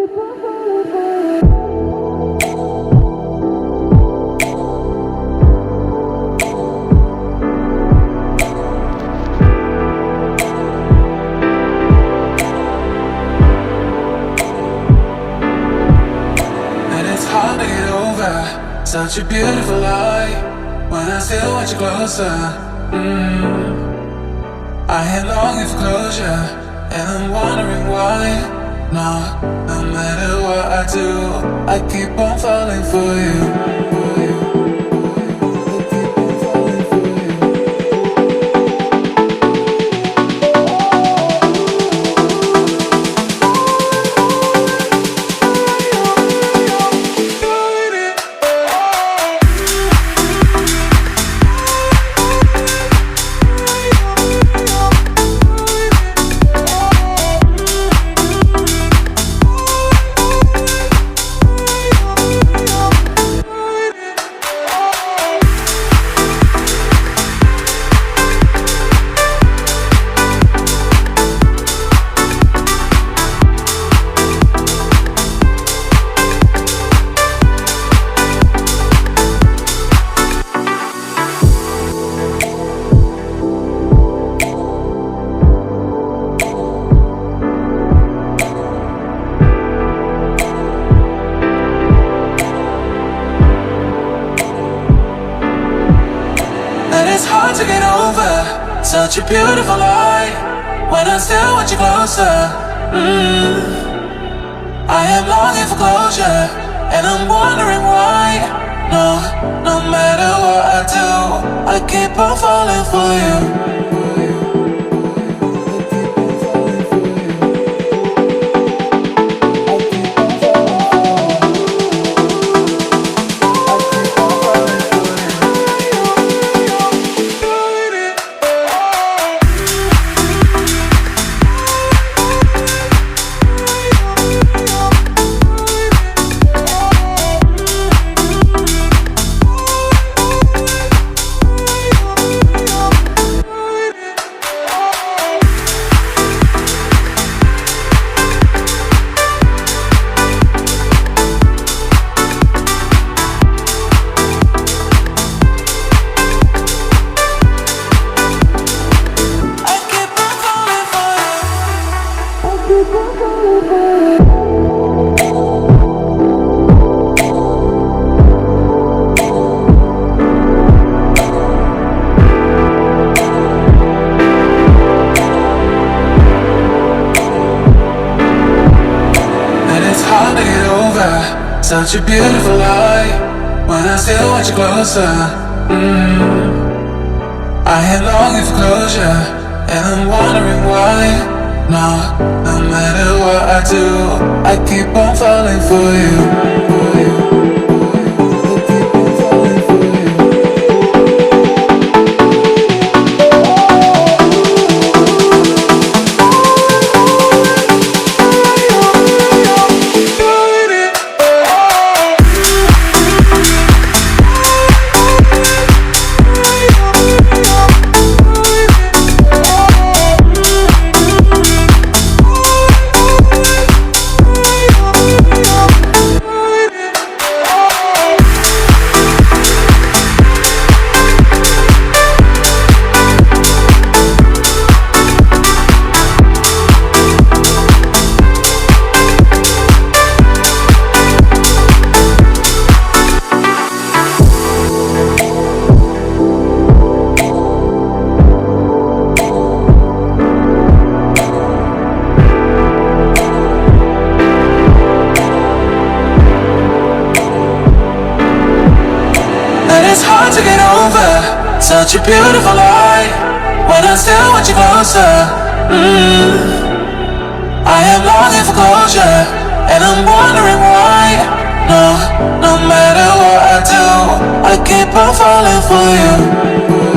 Such a beautiful lie when I still want you closer. I am longing for closure, and I'm wondering why. No matter what I do, I keep on falling for you. To get over such a beautiful lie when I still want you closer. I am longing for closure, and I'm wondering why. No matter what I do, I keep on falling for you. Such a beautiful lie when I still want you closer. I am longing for closure, and I'm wondering why. No matter what I do, I keep on falling for you. To get over such a beautiful lie when I still want you closer. I am longing for closure, and I'm wondering why. No matter what I do, I keep on falling for you.